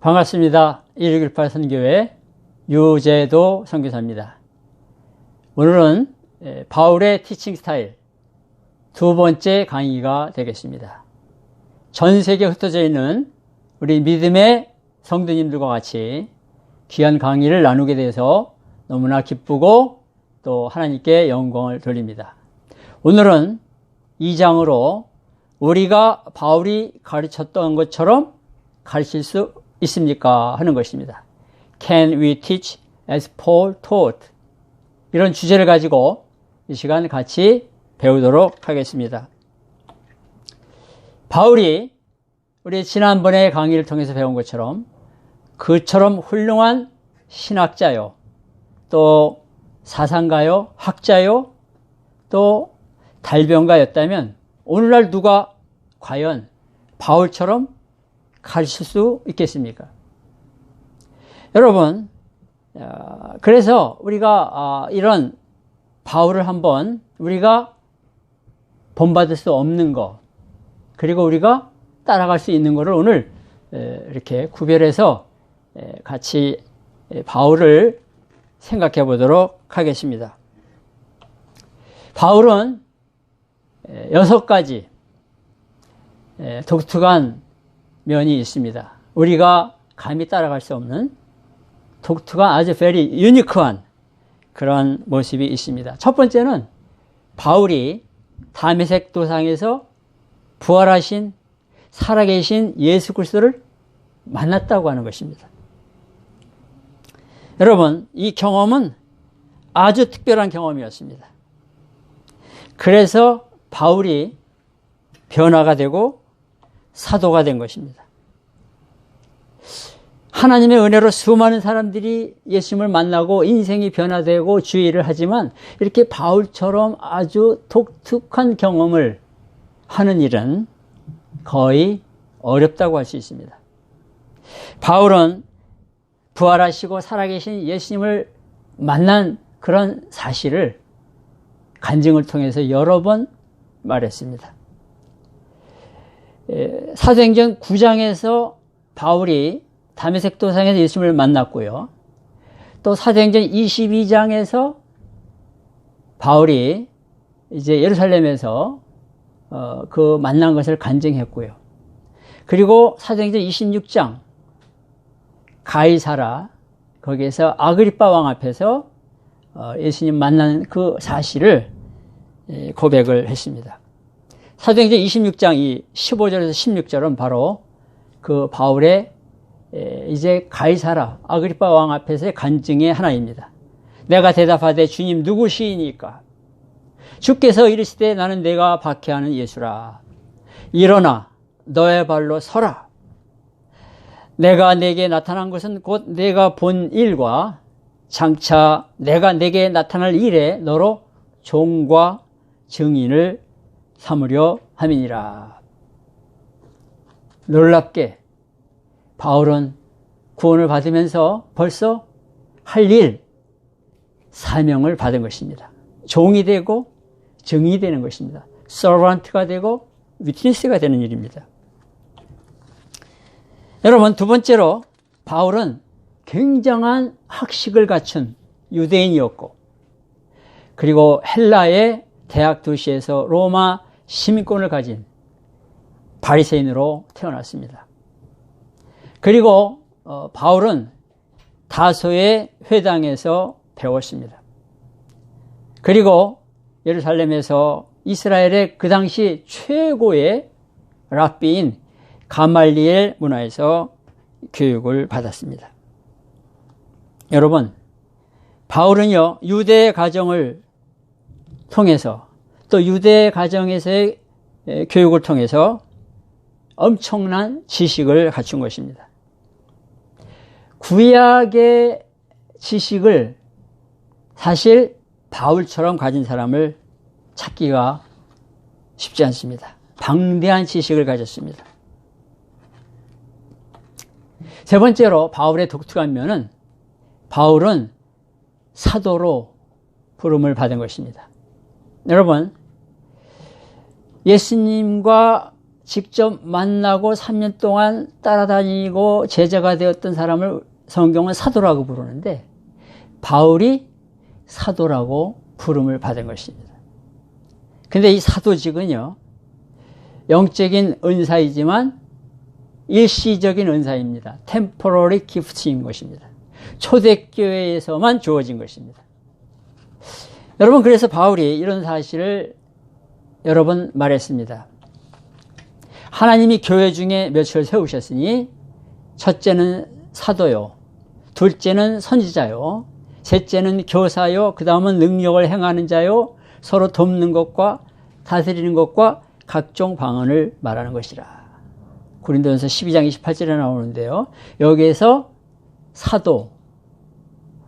반갑습니다. 1618 선교회 유재도 선교사입니다. 오늘은 바울의 티칭 스타일 두 번째 강의가 되겠습니다. 전 세계에 흩어져 있는 우리 믿음의 성도님들과 같이 귀한 강의를 나누게 돼서 너무나 기쁘고 또 하나님께 영광을 돌립니다. 오늘은 2장으로 우리가 바울이 가르쳤던 것처럼 가르칠 수 있습니까? 하는 것입니다. Can we teach as Paul taught? 이런 주제를 가지고 이 시간 같이 배우도록 하겠습니다. 바울이 우리 지난번에 강의를 통해서 배운 것처럼 그처럼 훌륭한 신학자요, 또 사상가요, 학자요, 또 달변가였다면 오늘날 누가 과연 바울처럼 가르칠 수 있겠습니까? 여러분, 그래서 우리가 이런 바울을 한번 우리가 본받을 수 없는 것, 그리고 우리가 따라갈 수 있는 것을 오늘 이렇게 구별해서 같이 바울을 생각해 보도록 하겠습니다. 바울은 6가지 독특한 면이 있습니다. 우리가 감히 따라갈 수 없는 독특한 아주 very 유니크한 그런 모습이 있습니다. 첫 번째는 바울이 다메섹 도상에서 부활하신 살아계신 예수 그리스도를 만났다고 하는 것입니다. 여러분, 이 경험은 아주 특별한 경험이었습니다. 그래서 바울이 변화가 되고 사도가 된 것입니다. 하나님의 은혜로 수많은 사람들이 예수님을 만나고 인생이 변화되고 주의를 하지만 이렇게 바울처럼 아주 독특한 경험을 하는 일은 거의 어렵다고 할 수 있습니다. 바울은 부활하시고 살아계신 예수님을 만난 그런 사실을 간증을 통해서 여러 번 말했습니다. 사도행전 9장에서 바울이 다메섹 도상에서 예수님을 만났고요. 또 사도행전 22장에서 바울이 이제 예루살렘에서 그 만난 것을 간증했고요. 그리고 사도행전 26장 가이사라 거기에서 아그리빠 왕 앞에서 예수님 만난 그 사실을 고백을 했습니다. 사도행전 26장 이 15절에서 16절은 바로 그 바울의 이제 가이사라 아그리빠 왕 앞에서의 간증의 하나입니다. 내가 대답하되 주님 누구시니까? 주께서 이르시되 나는 내가 박해하는 예수라. 일어나 너의 발로 서라. 내가 내게 나타난 것은 곧 내가 본 일과 장차 내가 내게 나타날 일에 너로 종과 증인을 삼으려 함이니라. 놀랍게 바울은 구원을 받으면서 벌써 할 일, 사명을 받은 것입니다. 종이 되고 증인이 되는 것입니다. 서번트가 되고 위트니스가 되는 일입니다. 여러분, 두 번째로 바울은 굉장한 학식을 갖춘 유대인이었고, 그리고 헬라의 대학 도시에서 로마 시민권을 가진 바리새인으로 태어났습니다. 그리고 바울은 다소의 회당에서 배웠습니다. 그리고 예루살렘에서 이스라엘의 그 당시 최고의 랍비인 가말리엘 문화에서 교육을 받았습니다. 여러분, 바울은요, 유대 가정을 통해서 또 유대 가정에서의 교육을 통해서 엄청난 지식을 갖춘 것입니다. 구약의 지식을 사실 바울처럼 가진 사람을 찾기가 쉽지 않습니다. 방대한 지식을 가졌습니다. 세 번째로 바울의 독특한 면은 바울은 사도로 부름을 받은 것입니다. 여러분, 예수님과 직접 만나고 3년 동안 따라다니고 제자가 되었던 사람을 성경은 사도라고 부르는데 바울이 사도라고 부름을 받은 것입니다. 근데 이 사도직은요, 영적인 은사이지만 일시적인 은사입니다. temporary gift인 것입니다. 초대교회에서만 주어진 것입니다. 여러분, 그래서 바울이 이런 사실을 여러 번 말했습니다. 하나님이 교회 중에 몇을 세우셨으니 첫째는 사도요, 둘째는 선지자요, 셋째는 교사요, 그 다음은 능력을 행하는 자요, 서로 돕는 것과 다스리는 것과 각종 방언을 말하는 것이라. 고린도전서 12장 28절에 나오는데요. 여기에서 사도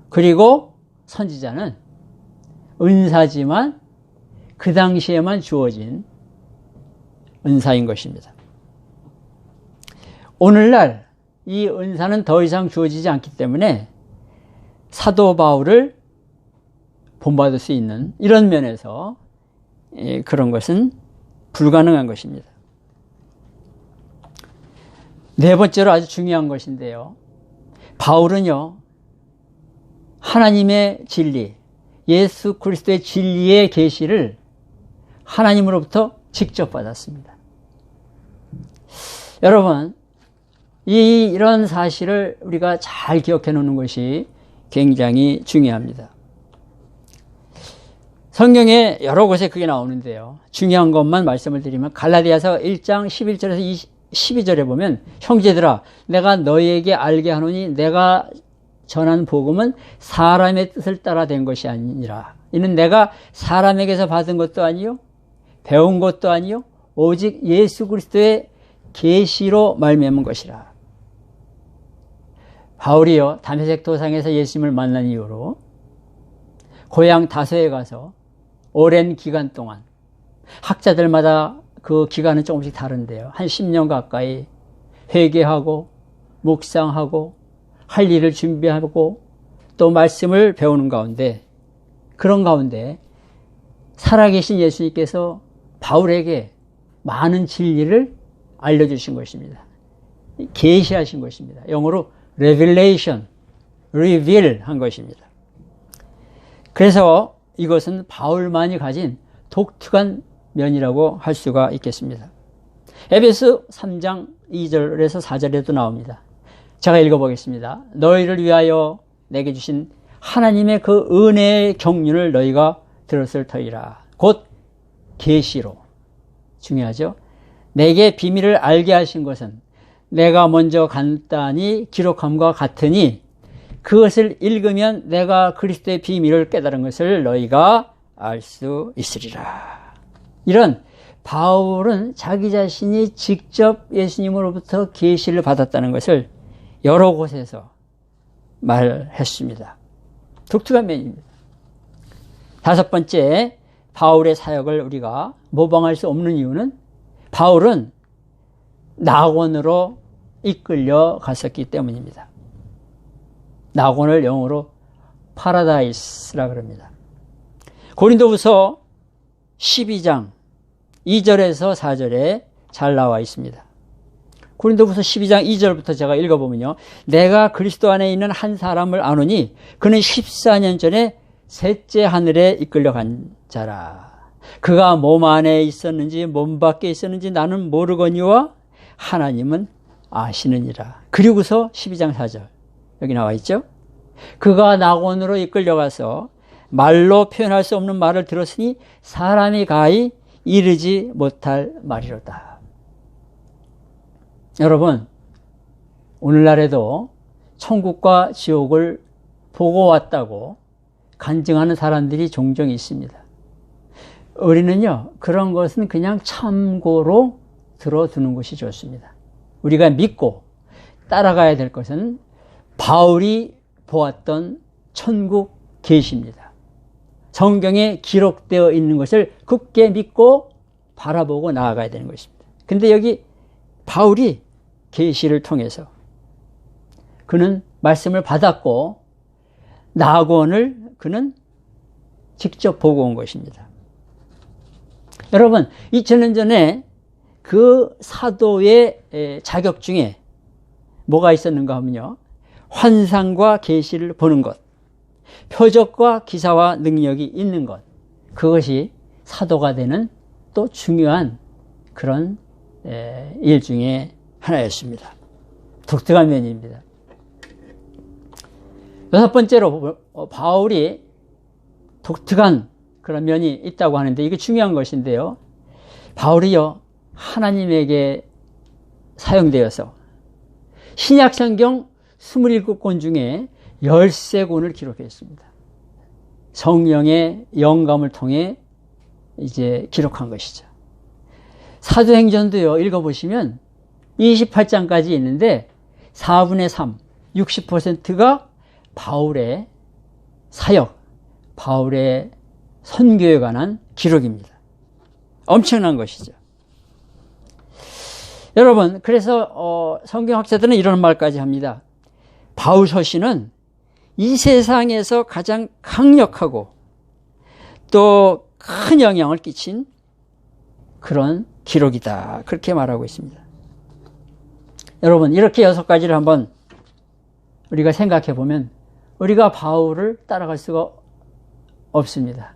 그리고 선지자는 은사지만 그 당시에만 주어진 은사인 것입니다. 오늘날 이 은사는 더 이상 주어지지 않기 때문에 사도 바울을 본받을 수 있는 이런 면에서 그런 것은 불가능한 것입니다. 네 번째로 아주 중요한 것인데요. 바울은요, 하나님의 진리, 예수 그리스도의 진리의 계시를 하나님으로부터 직접 받았습니다. 여러분, 이런 사실을 우리가 잘 기억해 놓는 것이 굉장히 중요합니다. 성경에 여러 곳에 그게 나오는데요. 중요한 것만 말씀을 드리면 갈라디아서 1장 11절에서 12절에 보면 형제들아 내가 너희에게 알게 하노니 내가 전한 복음은 사람의 뜻을 따라 된 것이 아니라 이는 내가 사람에게서 받은 것도 아니요 배운 것도 아니요 오직 예수 그리스도의 계시로 말미암은 것이라. 바울이요 다메섹 도상에서 예수님을 만난 이후로 고향 다소에 가서 오랜 기간 동안 학자들마다 그 기간은 조금씩 다른데요. 한 10년 가까이 회개하고 묵상하고 할 일을 준비하고 또 말씀을 배우는 가운데 그런 가운데 살아계신 예수님께서 바울에게 많은 진리를 알려주신 것입니다. 계시하신 것입니다. 영어로 revelation, reveal 한 것입니다. 그래서 이것은 바울만이 가진 독특한 면이라고 할 수가 있겠습니다. 에베소 3장 2절에서 4절에도 나옵니다. 제가 읽어보겠습니다. 너희를 위하여 내게 주신 하나님의 그 은혜의 경륜을 너희가 들었을 터이라. 곧 계시로. 중요하죠. 내게 비밀을 알게 하신 것은 내가 먼저 간단히 기록함과 같으니 그것을 읽으면 내가 그리스도의 비밀을 깨달은 것을 너희가 알 수 있으리라. 이런 바울은 자기 자신이 직접 예수님으로부터 계시를 받았다는 것을 여러 곳에서 말했습니다. 독특한 면입니다. 다섯 번째, 바울의 사역을 우리가 모방할 수 없는 이유는 바울은 낙원으로 이끌려 갔었기 때문입니다. 낙원을 영어로 파라다이스라 그럽니다. 고린도후서 12장 2절에서 4절에 잘 나와 있습니다. 고린도후서 12장 2절부터 제가 읽어보면요. 내가 그리스도 안에 있는 한 사람을 아노니 그는 14년 전에 셋째 하늘에 이끌려 간 자라. 그가 몸 안에 있었는지 몸 밖에 있었는지 나는 모르거니와 하나님은 아시느니라. 그리고서 12장 4절 여기 나와 있죠. 그가 낙원으로 이끌려가서 말로 표현할 수 없는 말을 들었으니 사람이 가히 이르지 못할 말이로다. 여러분, 오늘날에도 천국과 지옥을 보고 왔다고 간증하는 사람들이 종종 있습니다. 우리는요, 그런 것은 그냥 참고로 들어두는 것이 좋습니다. 우리가 믿고 따라가야 될 것은 바울이 보았던 천국 계시입니다. 성경에 기록되어 있는 것을 굳게 믿고 바라보고 나아가야 되는 것입니다. 근데 여기 바울이 계시를 통해서 그는 말씀을 받았고 낙원을 그는 직접 보고 온 것입니다. 여러분, 2000년 전에 그 사도의 자격 중에 뭐가 있었는가 하면요. 환상과 계시를 보는 것, 표적과 기사와 능력이 있는 것, 그것이 사도가 되는 또 중요한 그런 일 중에 하나였습니다. 독특한 면입니다. 여섯 번째로 바울이 독특한 그런 면이 있다고 하는데 이게 중요한 것인데요. 바울이요, 하나님에게 사용되어서 신약성경 27권 중에 13권을 기록했습니다. 성령의 영감을 통해 이제 기록한 것이죠. 사도행전도요, 읽어보시면 28장까지 있는데 4분의 3, 60%가 바울의 사역, 바울의 선교에 관한 기록입니다. 엄청난 것이죠. 여러분, 그래서 성경학자들은 이런 말까지 합니다. 바울 서신은 이 세상에서 가장 강력하고 또 큰 영향을 끼친 그런 기록이다. 그렇게 말하고 있습니다. 여러분, 이렇게 6가지를 한번 우리가 생각해 보면 우리가 바울을 따라갈 수가 없습니다.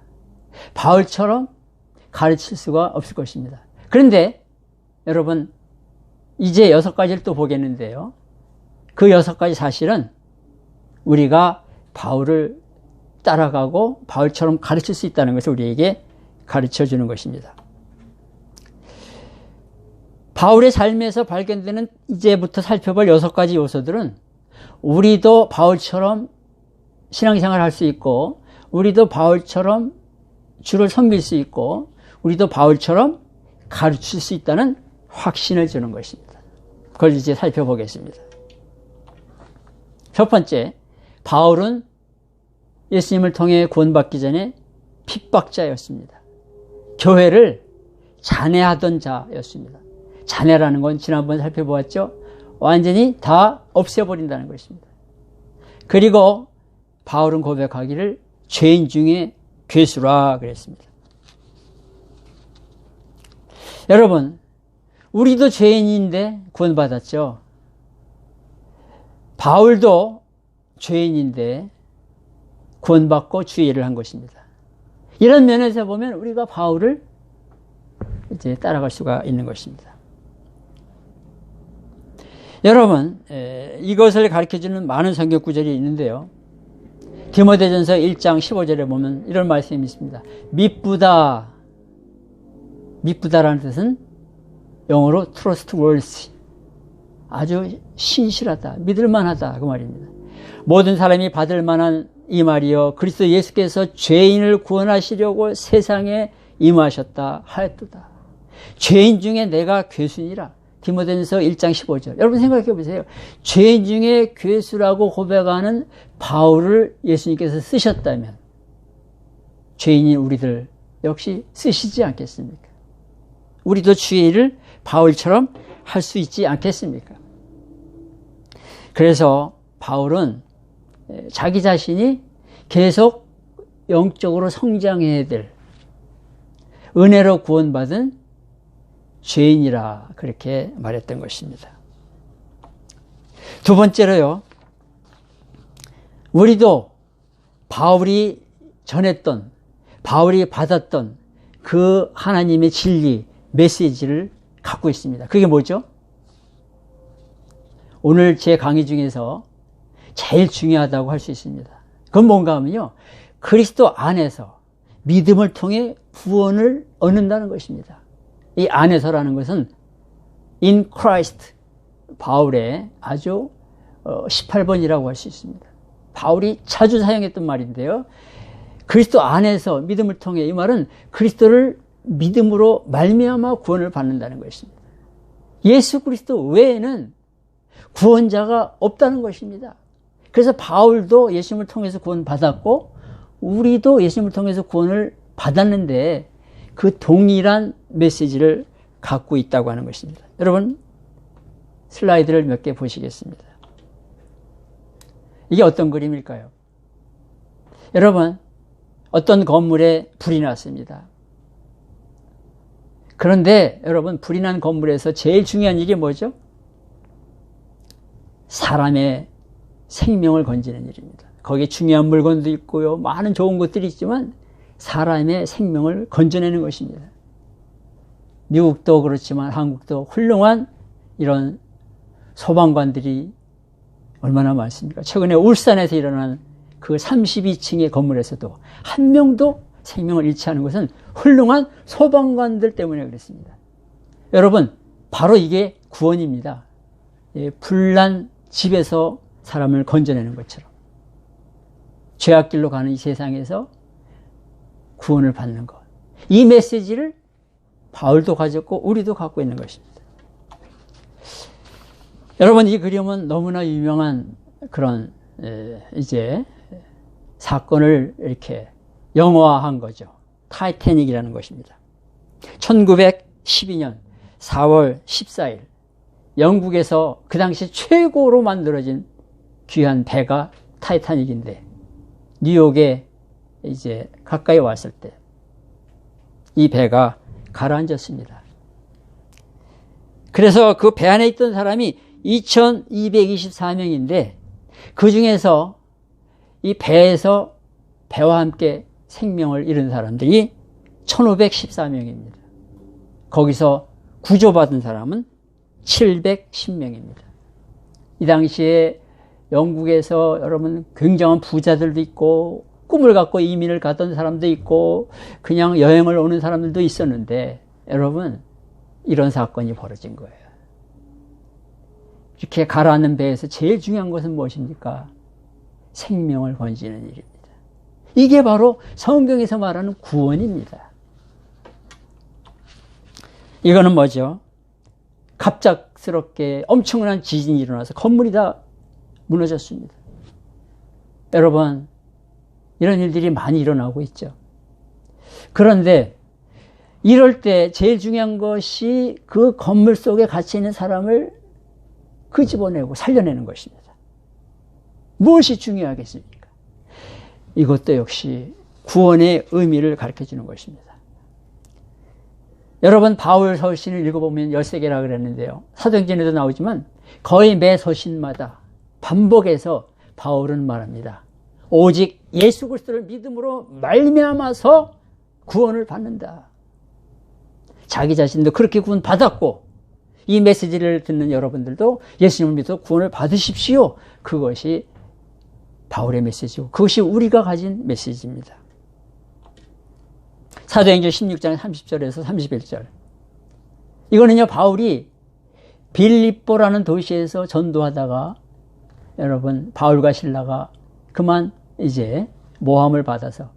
바울처럼 가르칠 수가 없을 것입니다. 그런데 여러분, 이제 6가지를 또 보겠는데요. 그 6가지 사실은 우리가 바울을 따라가고 바울처럼 가르칠 수 있다는 것을 우리에게 가르쳐 주는 것입니다. 바울의 삶에서 발견되는 이제부터 살펴볼 6가지 요소들은 우리도 바울처럼 신앙생활을 할 수 있고 우리도 바울처럼 주를 섬길 수 있고 우리도 바울처럼 가르칠 수 있다는 확신을 주는 것입니다. 그걸 이제 살펴보겠습니다. 첫 번째, 바울은 예수님을 통해 구원받기 전에 핍박자였습니다. 교회를 잔해하던 자였습니다. 잔해라는 건 지난번에 살펴보았죠. 완전히 다 없애버린다는 것입니다. 그리고 바울은 고백하기를 죄인 중에 괴수라 그랬습니다. 여러분, 우리도 죄인인데 구원받았죠. 바울도 죄인인데 구원받고 주의 일을 한 것입니다. 이런 면에서 보면 우리가 바울을 이제 따라갈 수가 있는 것입니다. 여러분, 이것을 가르쳐주는 많은 성경 구절이 있는데요. 디모데전서 1장 15절에 보면 이런 말씀이 있습니다. 미쁘다. 미쁘다라는 뜻은 영어로 trustworthy. 아주 신실하다, 믿을만하다 그 말입니다. 모든 사람이 받을 만한 이 말이요 그리스도 예수께서 죄인을 구원하시려고 세상에 임하셨다 하였도다. 죄인 중에 내가 괴수니라. 디모데전서 1장 15절. 여러분 생각해 보세요. 죄인 중에 괴수라고 고백하는 바울을 예수님께서 쓰셨다면 죄인인 우리들 역시 쓰시지 않겠습니까? 우리도 주의 일을 바울처럼 할 수 있지 않겠습니까? 그래서 바울은 자기 자신이 계속 영적으로 성장해야 될 은혜로 구원받은 죄인이라 그렇게 말했던 것입니다. 두 번째로요, 우리도 바울이 전했던, 바울이 받았던 그 하나님의 진리, 메시지를 갖고 있습니다. 그게 뭐죠? 오늘 제 강의 중에서 제일 중요하다고 할 수 있습니다. 그건 뭔가 하면요, 그리스도 안에서 믿음을 통해 구원을 얻는다는 것입니다. 이 안에서라는 것은 in Christ, 바울의 아주 18번이라고 할 수 있습니다. 바울이 자주 사용했던 말인데요. 그리스도 안에서 믿음을 통해, 이 말은 그리스도를 믿음으로 말미암아 구원을 받는다는 것입니다. 예수 그리스도 외에는 구원자가 없다는 것입니다. 그래서 바울도 예수님을 통해서 구원받았고 우리도 예수님을 통해서 구원을 받았는데 그 동일한 메시지를 갖고 있다고 하는 것입니다. 여러분, 슬라이드를 몇 개 보시겠습니다. 이게 어떤 그림일까요? 여러분, 어떤 건물에 불이 났습니다. 그런데 여러분, 불이 난 건물에서 제일 중요한 일이 뭐죠? 사람의 생명을 건지는 일입니다. 거기에 중요한 물건도 있고요, 많은 좋은 것들이 있지만 사람의 생명을 건져내는 것입니다. 미국도 그렇지만 한국도 훌륭한 이런 소방관들이 얼마나 많습니까? 최근에 울산에서 일어난 그 32층의 건물에서도 한 명도 생명을 잃지 않은 것은 훌륭한 소방관들 때문에 그렇습니다. 여러분, 바로 이게 구원입니다. 불난 집에서 사람을 건져내는 것처럼 죄악길로 가는 이 세상에서 구원을 받는 것. 이 메시지를 바울도 가졌고 우리도 갖고 있는 것입니다. 여러분, 이 그림은 너무나 유명한 그런 이제 사건을 이렇게 영화화한 거죠. 타이타닉이라는 것입니다. 1912년 4월 14일 영국에서 그 당시 최고로 만들어진 귀한 배가 타이타닉인데, 뉴욕에 이제 가까이 왔을 때 이 배가 가라앉았습니다. 그래서 그 배 안에 있던 사람이 2224명인데 그 중에서 이 배에서 배와 함께 생명을 잃은 사람들이 1514명입니다. 거기서 구조받은 사람은 710명입니다. 이 당시에 영국에서 여러분 굉장한 부자들도 있고 꿈을 갖고 이민을 가던 사람도 있고 그냥 여행을 오는 사람들도 있었는데, 여러분, 이런 사건이 벌어진 거예요. 이렇게 가라앉는 배에서 제일 중요한 것은 무엇입니까? 생명을 건지는 일입니다. 이게 바로 성경에서 말하는 구원입니다. 이거는 뭐죠? 갑작스럽게 엄청난 지진이 일어나서 건물이 다 무너졌습니다. 여러분, 이런 일들이 많이 일어나고 있죠. 그런데 이럴 때 제일 중요한 것이 그 건물 속에 갇혀 있는 사람을 끄집어내고 살려내는 것입니다. 무엇이 중요하겠습니까? 이것도 역시 구원의 의미를 가르쳐주는 것입니다. 여러분, 바울 서신을 읽어보면 13개라 그랬는데요. 사도행전에도 나오지만 거의 매 서신마다 반복해서 바울은 말합니다. 오직 예수 그리스도를 믿음으로 말미암아서 구원을 받는다. 자기 자신도 그렇게 구원 받았고 이 메시지를 듣는 여러분들도 예수님을 믿어 구원을 받으십시오. 그것이 바울의 메시지고 그것이 우리가 가진 메시지입니다. 사도행전 16장 30절에서 31절. 이거는요, 바울이 빌립보라는 도시에서 전도하다가 여러분, 바울과 실라가 그만 이제 모함을 받아서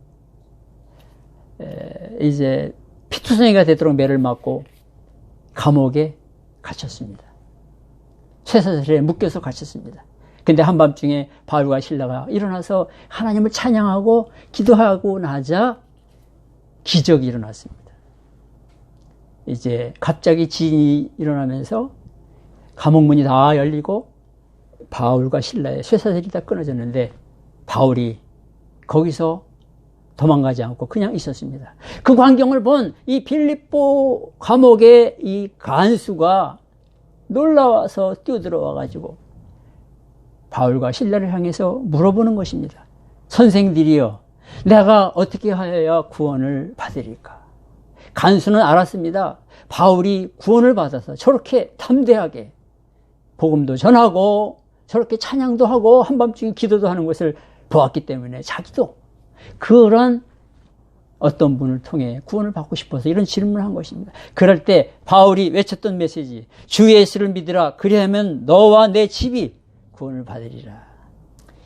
이제 피투성이가 되도록 매를 맞고 감옥에 갇혔습니다. 쇠사슬에 묶여서 갇혔습니다. 근데 한밤중에 바울과 실라가 일어나서 하나님을 찬양하고 기도하고 나자 기적이 일어났습니다. 이제 갑자기 지진이 일어나면서 감옥문이 다 열리고 바울과 실라의 쇠사슬이 다 끊어졌는데 바울이 거기서 도망가지 않고 그냥 있었습니다. 그 광경을 본 이 빌립보 감옥의 이 간수가 놀라워서 뛰어들어와 가지고 바울과 실라를 향해서 물어보는 것입니다. 선생들이여, 내가 어떻게 하여야 구원을 받으리까? 간수는 알았습니다. 바울이 구원을 받아서 저렇게 담대하게 복음도 전하고 저렇게 찬양도 하고 한밤중에 기도도 하는 것을 보았기 때문에 자기도 그런 어떤 분을 통해 구원을 받고 싶어서 이런 질문을 한 것입니다. 그럴 때 바울이 외쳤던 메시지, 주 예수를 믿으라. 그리하면 너와 내 집이 구원을 받으리라.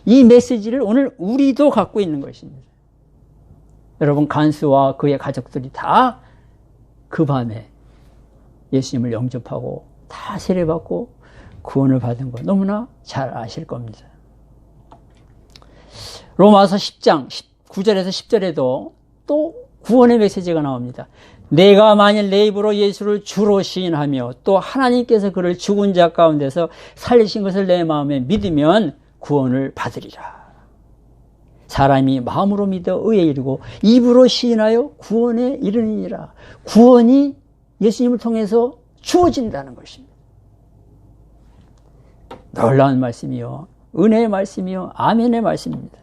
이 메시지를 오늘 우리도 갖고 있는 것입니다. 여러분, 간수와 그의 가족들이 다 그 밤에 예수님을 영접하고 다 세례받고 구원을 받은 거 너무나 잘 아실 겁니다. 로마서 10장 9절에서 10절에도 또 구원의 메시지가 나옵니다. 내가 만일 내 입으로 예수를 주로 시인하며 또 하나님께서 그를 죽은 자 가운데서 살리신 것을 내 마음에 믿으면 구원을 받으리라. 사람이 마음으로 믿어 의에 이르고 입으로 시인하여 구원에 이르느니라. 구원이 예수님을 통해서 주어진다는 것입니다. 놀라운 말씀이요, 은혜의 말씀이요, 아멘의 말씀입니다.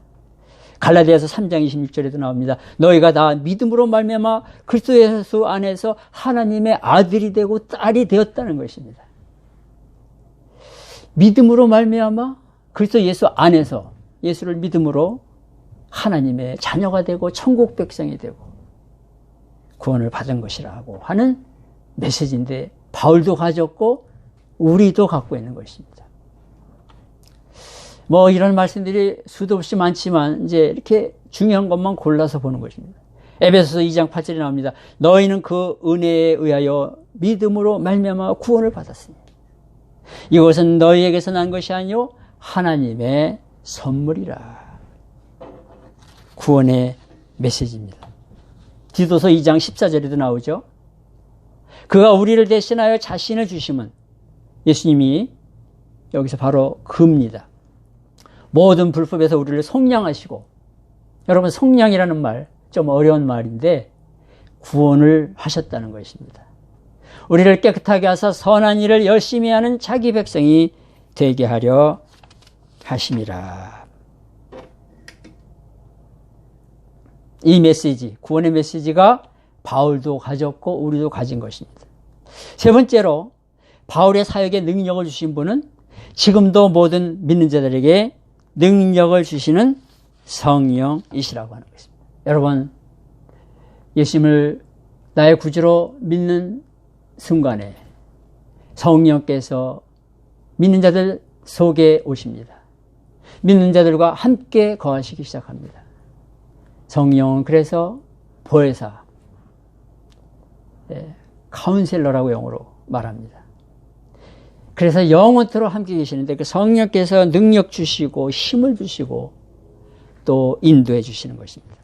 갈라디아서 3장 26절에도 나옵니다. 너희가 다 믿음으로 말미암아 그리스도 예수 안에서 하나님의 아들이 되고 딸이 되었다는 것입니다. 믿음으로 말미암아 그리스도 예수 안에서, 예수를 믿음으로 하나님의 자녀가 되고 천국 백성이 되고 구원을 받은 것이라고 하는 메시지인데, 바울도 가졌고 우리도 갖고 있는 것입니다. 뭐 이런 말씀들이 수도 없이 많지만 이제 이렇게 중요한 것만 골라서 보는 것입니다. 에베소서 2장 8절에 나옵니다. 너희는 그 은혜에 의하여 믿음으로 말미암아 구원을 받았으니 이것은 너희에게서 난 것이 아니요 하나님의 선물이라. 구원의 메시지입니다. 디도서 2장 14절에도 나오죠. 그가 우리를 대신하여 자신을 주심은, 예수님이 여기서 바로 그입니다. 모든 불법에서 우리를 속량하시고, 여러분 속량이라는 말 좀 어려운 말인데 구원을 하셨다는 것입니다. 우리를 깨끗하게 하사 선한 일을 열심히 하는 자기 백성이 되게 하려 하심이라. 이 메시지, 구원의 메시지가 바울도 가졌고 우리도 가진 것입니다. 세 번째로, 바울의 사역에 능력을 주신 분은 지금도 모든 믿는 자들에게 능력을 주시는 성령이시라고 하는 것입니다. 여러분, 예수님을 나의 구주로 믿는 순간에 성령께서 믿는 자들 속에 오십니다. 믿는 자들과 함께 거하시기 시작합니다. 성령은 그래서 보혜사, 카운셀러라고 영어로 말합니다. 그래서 영원토록 함께 계시는데 그 성령께서 능력 주시고 힘을 주시고 또 인도해 주시는 것입니다.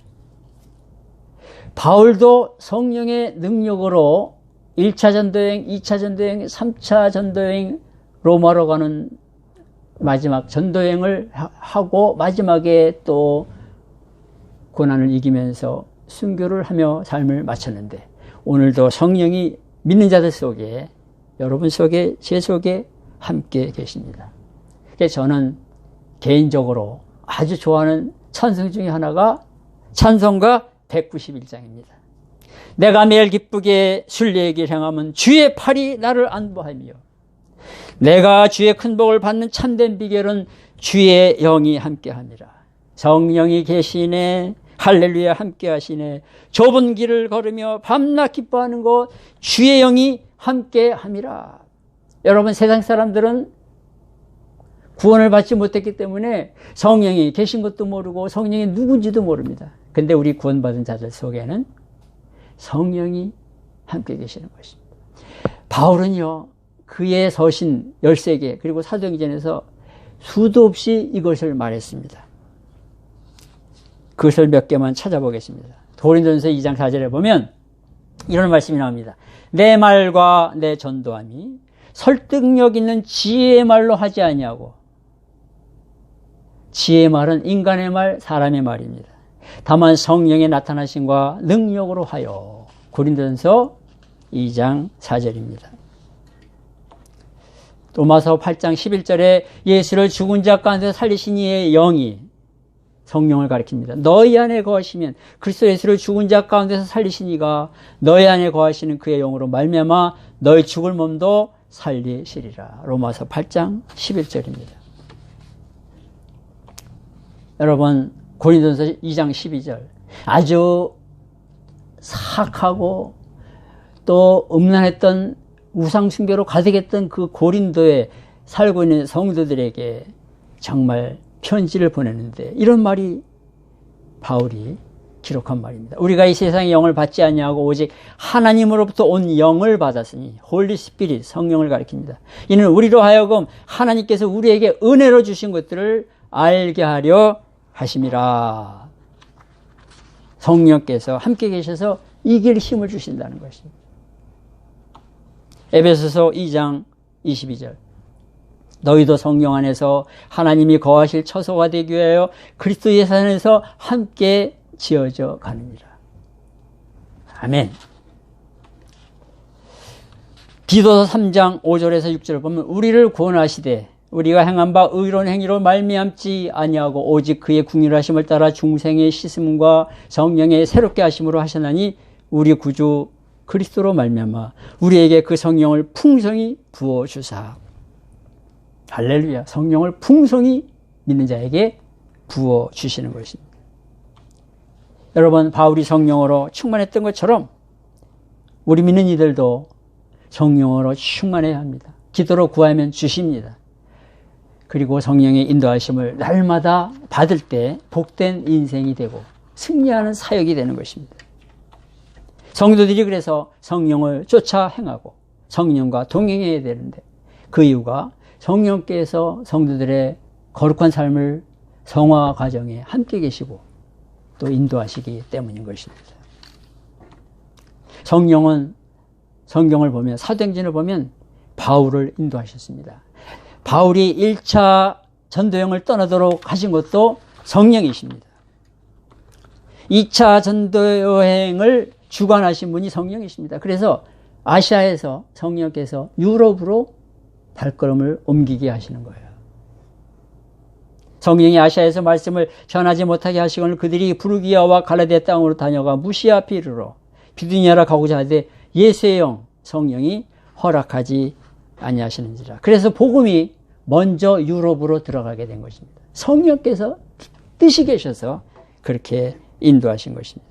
바울도 성령의 능력으로 1차 전도여행, 2차 전도여행, 3차 전도여행, 로마로 가는 마지막 전도여행을 하고 마지막에 또 고난을 이기면서 순교를 하며 삶을 마쳤는데, 오늘도 성령이 믿는 자들 속에, 여러분 속에, 제 속에 함께 계십니다. 그래서 저는 개인적으로 아주 좋아하는 찬송 중에 하나가 찬송가 191장입니다. 내가 매일 기쁘게 순례의 길 행하면 주의 팔이 나를 안보하며, 내가 주의 큰 복을 받는 참된 비결은 주의 영이 함께함이라. 성령이 계시네, 할렐루야 함께 하시네. 좁은 길을 걸으며 밤낮 기뻐하는 것 주의 영이 함께 함이라. 여러분, 세상 사람들은 구원을 받지 못했기 때문에 성령이 계신 것도 모르고 성령이 누군지도 모릅니다. 근데 우리 구원받은 자들 속에는 성령이 함께 계시는 것입니다. 바울은요, 그의 서신 13개 그리고 사도행전에서 수도 없이 이것을 말했습니다. 그것을 몇 개만 찾아보겠습니다. 고린도전서 2장 4절에 보면 이런 말씀이 나옵니다. 내 말과 내 전도함이 설득력 있는 지혜의 말로 하지 아니하고, 지혜의 말은 인간의 말, 사람의 말입니다. 다만 성령의 나타나심과 능력으로 하여. 고린도전서 2장 4절입니다. 로마서 8장 11절에 예수를 죽은 자 가운데 살리신 이의 영이, 성령을 가리킵니다. 너희 안에 거하시면, 그리스도 예수를 죽은 자 가운데서 살리신 이가 너희 안에 거하시는 그의 영으로 말미암아 너희 죽을 몸도 살리시리라. 로마서 8장 11절입니다. 여러분, 고린도전서 2장 12절, 아주 사악하고 또 음란했던 우상 숭배로 가득했던 그 고린도에 살고 있는 성도들에게 정말 편지를 보내는데, 이런 말이 바울이 기록한 말입니다. 우리가 이 세상의 영을 받지 아니하고 오직 하나님으로부터 온 영을 받았으니, 홀리 스피릿, 성령을 가리킵니다. 이는 우리로 하여금 하나님께서 우리에게 은혜로 주신 것들을 알게 하려 하심이라. 성령께서 함께 계셔서 이길 힘을 주신다는 것입니다. 에베소서 2장 22절, 너희도 성령 안에서 하나님이 거하실 처소가 되기 위하여 그리스도 예수 안에서 함께 지어져 가느니라. 아멘. 디도서 3장 5절에서 6절을 보면 우리를 구원하시되 우리가 행한 바 의로운 행위로 말미암지 아니하고 오직 그의 궁휼하심을 따라 중생의 씻음과 성령의 새롭게 하심으로 하셨나니 우리 구주 그리스도로 말미암아 우리에게 그 성령을 풍성히 부어주사. 할렐루야. 성령을 풍성히 믿는 자에게 부어주시는 것입니다. 여러분, 바울이 성령으로 충만했던 것처럼 우리 믿는 이들도 성령으로 충만해야 합니다. 기도로 구하면 주십니다. 그리고 성령의 인도하심을 날마다 받을 때 복된 인생이 되고 승리하는 사역이 되는 것입니다. 성도들이 그래서 성령을 쫓아 행하고 성령과 동행해야 되는데 그 이유가 성령께서 성도들의 거룩한 삶을 성화 과정에 함께 계시고 또 인도하시기 때문인 것입니다. 성령은 성경을 보면 사도행전을 보면 바울을 인도하셨습니다. 바울이 1차 전도여행을 떠나도록 하신 것도 성령이십니다. 2차 전도여행을 주관하신 분이 성령이십니다. 그래서 아시아에서 성령께서 유럽으로 발걸음을 옮기게 하시는 거예요. 성령이 아시아에서 말씀을 전하지 못하게 하시거늘 그들이 부르기아와 갈라디아 땅으로 다녀가 무시아 비르로 비두니아라 가고자 하되 예수의 영 성령이 허락하지 아니하시는지라. 그래서 복음이 먼저 유럽으로 들어가게 된 것입니다. 성령께서 뜻이 계셔서 그렇게 인도하신 것입니다.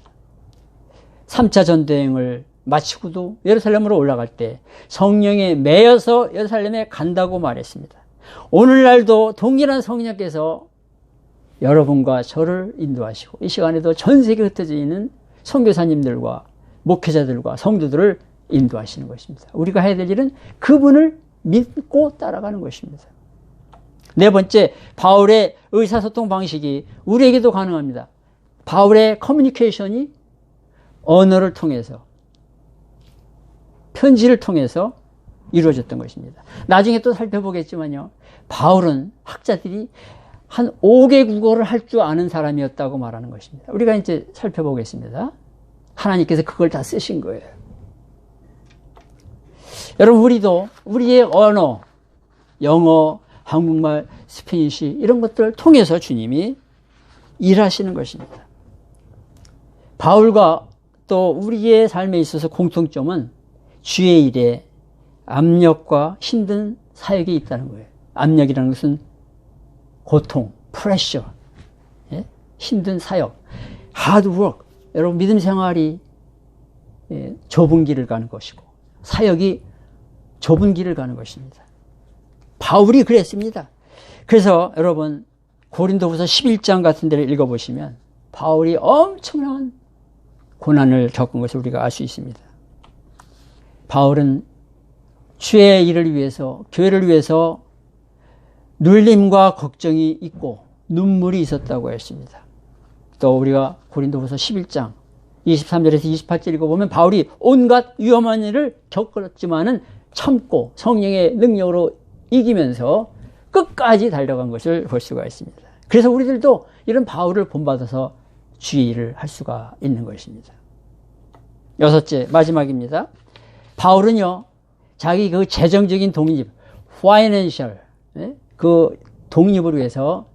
3차 전도여행을 마치고도 예루살렘으로 올라갈 때 성령에 매여서 예루살렘에 간다고 말했습니다. 오늘날도 동일한 성령께서 여러분과 저를 인도하시고 이 시간에도 전 세계에 흩어져 있는 선교사님들과 목회자들과 성도들을 인도하시는 것입니다. 우리가 해야 될 일은 그분을 믿고 따라가는 것입니다. 네 번째, 바울의 의사소통 방식이 우리에게도 가능합니다. 바울의 커뮤니케이션이 언어를 통해서 편지를 통해서 이루어졌던 것입니다. 나중에 또 살펴보겠지만요. 바울은 학자들이 한 5개 국어를 할 줄 아는 사람이었다고 말하는 것입니다. 우리가 이제 살펴보겠습니다. 하나님께서 그걸 다 쓰신 거예요. 여러분, 우리도 우리의 언어, 영어, 한국말, 스페인시 이런 것들을 통해서 주님이 일하시는 것입니다. 바울과 또 우리의 삶에 있어서 공통점은 주의 일에 압력과 힘든 사역이 있다는 거예요. 압력이라는 것은 고통, 프레셔, 예? 힘든 사역, 하드워크. 여러분, 믿음 생활이 좁은 길을 가는 것이고 사역이 좁은 길을 가는 것입니다. 바울이 그랬습니다. 그래서 여러분, 고린도후서 11장 같은 데를 읽어보시면 바울이 엄청난 고난을 겪은 것을 우리가 알 수 있습니다. 바울은 주의 일을 위해서, 교회를 위해서 눌림과 걱정이 있고 눈물이 있었다고 했습니다. 또 우리가 고린도후서 11장 23절에서 28절 읽어보면 바울이 온갖 위험한 일을 겪었지만은 참고 성령의 능력으로 이기면서 끝까지 달려간 것을 볼 수가 있습니다. 그래서 우리들도 이런 바울을 본받아서 주의 일을 할 수가 있는 것입니다. 여섯째, 마지막입니다. 바울은요, 자기 그 재정적인 독립, 파이낸셜, 그 독립을 위해서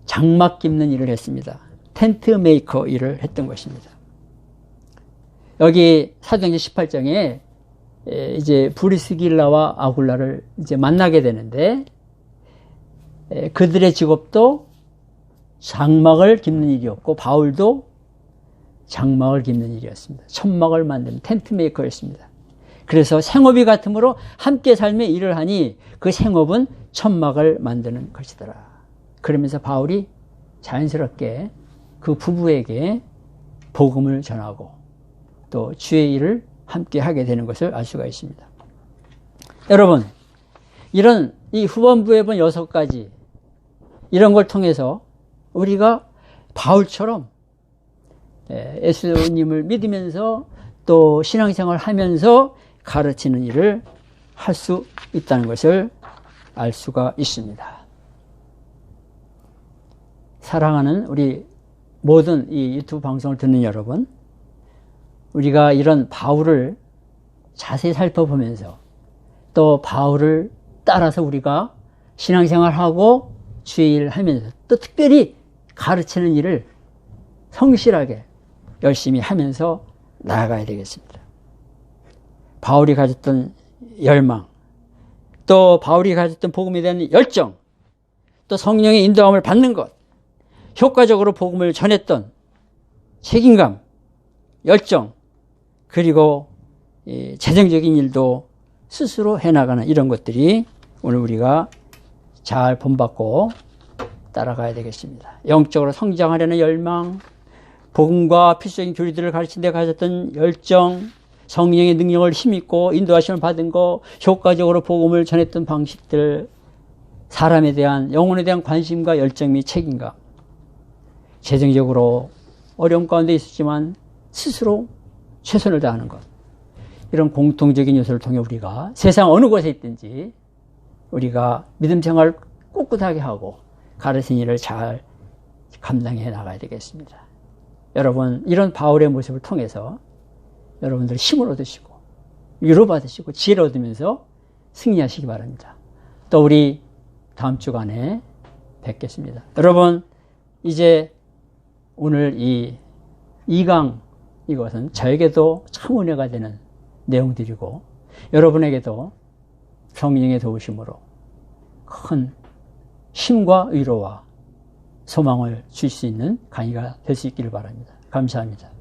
장막 깁는 일을 했습니다. 텐트 메이커 일을 했던 것입니다. 여기 사도행전 18장에 이제 브리스길라와 아굴라를 이제 만나게 되는데 그들의 직업도 장막을 깁는 일이었고 바울도 장막을 깁는 일이었습니다. 천막을 만드는 텐트 메이커였습니다. 그래서 생업이 같으므로 함께 삶의 일을 하니 그 생업은 천막을 만드는 것이더라. 그러면서 바울이 자연스럽게 그 부부에게 복음을 전하고 또 주의 일을 함께 하게 되는 것을 알 수가 있습니다. 여러분, 이런 이 후반부에 본 6가지 이런 걸 통해서 우리가 바울처럼 예수님을 믿으면서 또 신앙생활을 하면서 가르치는 일을 할 수 있다는 것을 알 수가 있습니다. 사랑하는 우리 모든 이 유튜브 방송을 듣는 여러분, 우리가 이런 바울을 자세히 살펴보면서 또 바울을 따라서 우리가 신앙생활하고 주일하면서 또 특별히 가르치는 일을 성실하게 열심히 하면서 나아가야 되겠습니다. 바울이 가졌던 열망, 또 바울이 가졌던 복음에 대한 열정, 또 성령의 인도함을 받는 것, 효과적으로 복음을 전했던 책임감, 열정, 그리고 재정적인 일도 스스로 해나가는 이런 것들이 오늘 우리가 잘 본받고 따라가야 되겠습니다. 영적으로 성장하려는 열망, 복음과 필수적인 교리들을 가르치는 데 가졌던 열정, 성령의 능력을 힘입고 인도하심을 받은 것, 효과적으로 복음을 전했던 방식들, 사람에 대한, 영혼에 대한 관심과 열정 및 책임감, 재정적으로 어려움 가운데 있었지만 스스로 최선을 다하는 것, 이런 공통적인 요소를 통해 우리가 세상 어느 곳에 있든지 우리가 믿음 생활을 꿋꿋하게 하고 가르친 일을 잘 감당해 나가야 되겠습니다. 여러분, 이런 바울의 모습을 통해서 여러분들 힘을 얻으시고 위로받으시고 지혜를 얻으면서 승리하시기 바랍니다. 또 우리 다음 주간에 뵙겠습니다. 여러분, 이제 오늘 이 2강 이것은 저에게도 참 은혜가 되는 내용들이고 여러분에게도 성령의 도우심으로 큰 힘과 위로와 소망을 줄 수 있는 강의가 될 수 있기를 바랍니다. 감사합니다.